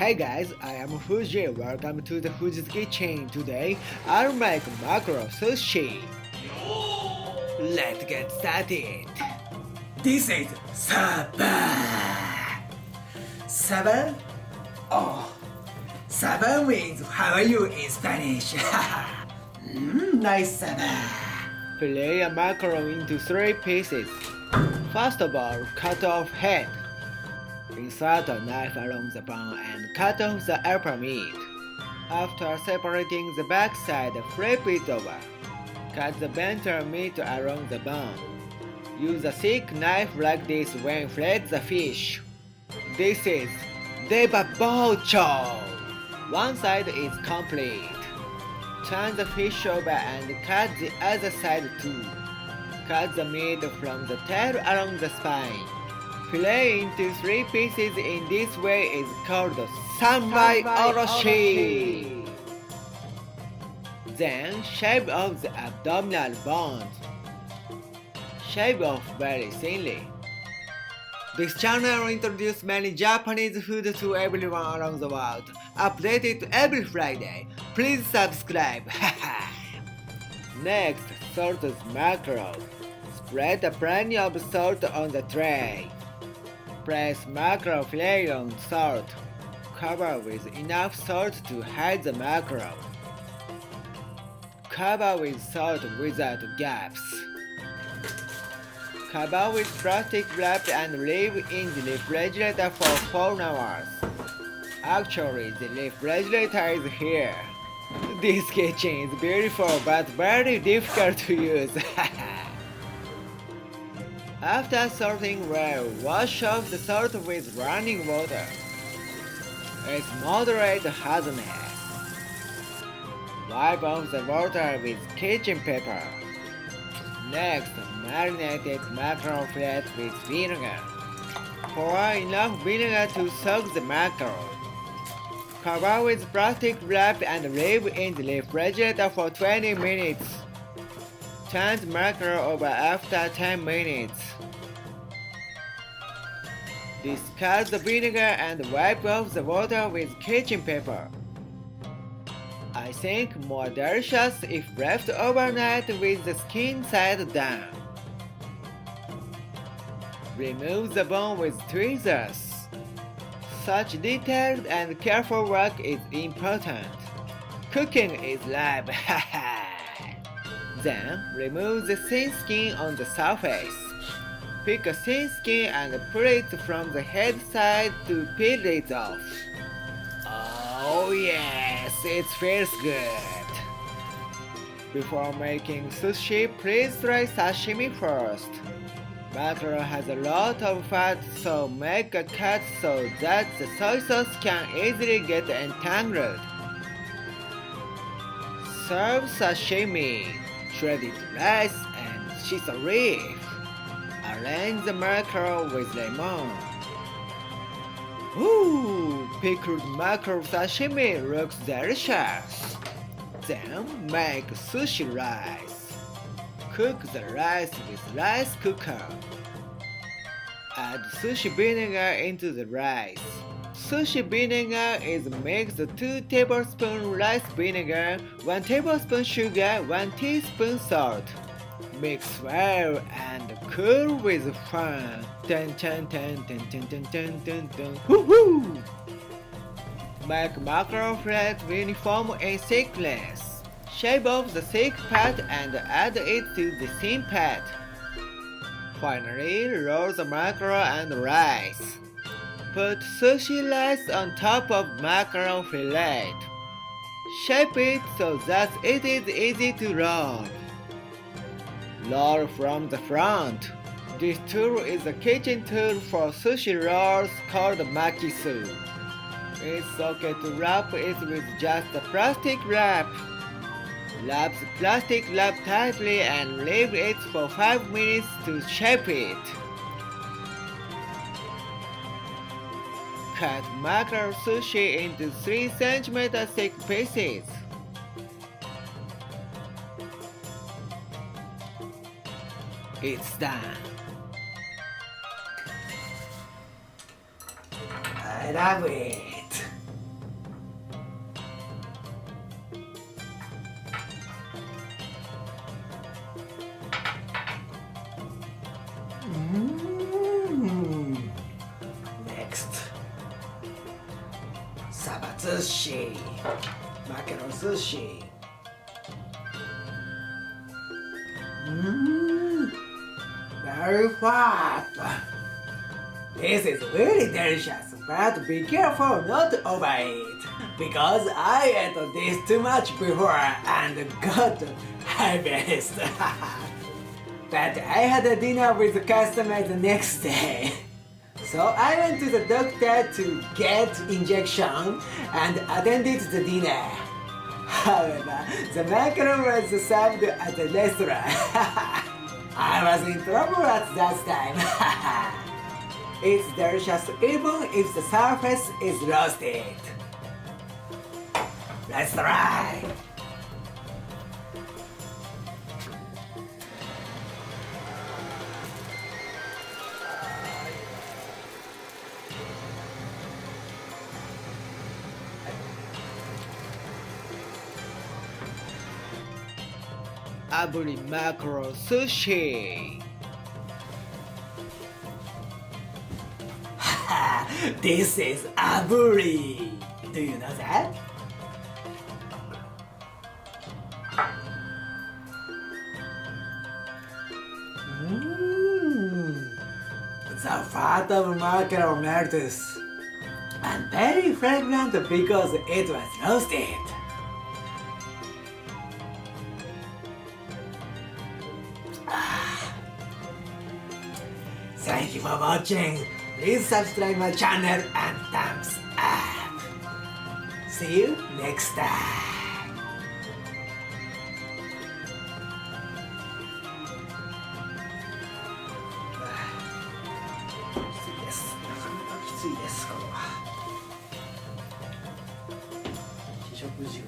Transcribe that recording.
Hey guys, I am Fuji. Welcome to the Fuji's Kitchen. Today, I'll make mackerel sushi. Let's get started. This is Saba. Saba? Oh, Saba means how are you in Spanish? Nice Saba. Fillet a mackerel into 3 pieces. First of all, cut off head. Insert a knife along the bone and cut off the upper meat. After separating the backside, flip it over. Cut the ventral meat along the bone. Use a thick knife like this when fillet the fish. This is debabocho. One side is complete. Turn the fish over and cut the other side too. Cut the meat from the tail along the spine. Fillet into 3 pieces in this way is called Sabazushi. Then shave off the abdominal bones. Shave off very thinly. This channel introduces many Japanese food to everyone around the world. Updated every Friday. Please subscribe. Next, salt the mackerel. Spread plenty of salt on the tray. Press mackerel fillet on salt. Cover with enough salt to hide the mackerel. Cover with salt without gaps. Cover with plastic wrap and leave in the refrigerator for 4 hours. Actually, the refrigerator is here. This kitchen is beautiful but very difficult to use. After salting well, wash off the salt with running water. It's moderate hardness. Wipe off the water with kitchen paper. Next, marinated mackerel fillet with vinegar. Pour enough vinegar to soak the mackerel. Cover with plastic wrap and leave in the refrigerator for 20 minutes. Turn the mackerel over after 10 minutes. Discard the vinegar and wipe off the water with kitchen paper. I think more delicious if left overnight with the skin side down. Remove the bone with tweezers. Such detailed and careful work is important. Cooking is live. Then remove the thin skin on the surface. Pick a thin skin and pull it from the head side to peel it off. Oh yes, it feels good. Before making sushi, please try sashimi first. Mackerel has a lot of fat, so make a cut so that the soy sauce can easily get entangled. Serve sashimi, shredded rice, and shiso leaf. Arrange the mackerel with lemon. Ooh, pickled mackerel sashimi looks delicious. Then make sushi rice. Cook the rice with rice cooker. Add sushi vinegar into the rice. Sushi vinegar is mixed 2 tablespoons rice vinegar, 1 tablespoon sugar, 1 teaspoon salt. Mix well and cool with fun. Dun dun dun dun dun dun dun dun dun. Woohoo! Make mackerel fillet uniform in thickness. Shave off the thick part and add it to the thin part. Finally, roll the mackerel and rice. Put sushi rice on top of mackerel fillet. Shape it so that it is easy to roll. Roll from the front. This tool is a kitchen tool for sushi rolls called makisu. It's okay to wrap it with just a plastic wrap. Wrap the plastic wrap tightly and leave it for 5 minutes to shape it. Cut mackerel sushi into 3 cm thick pieces. It's done. I love it. Sabazushi, Mackerel Sushi. Very fat. This is really delicious, but be careful not to overeat, because I ate this too much before and got heaviest. But I had a dinner with the customer the next day. So I went to the doctor to get injection and attended the dinner. However, the mackerel was served at the restaurant. I was in trouble at that time. It's delicious even if the surface is roasted. Let's try! Aburi Mackerel Sushi. This is aburi. Do you know that? The fat of mackerel melts and very fragrant because it was roasted. Thank you for watching. Please subscribe my channel and thumbs up. See you next time. Yes, なかなかきついです、これは。非食事。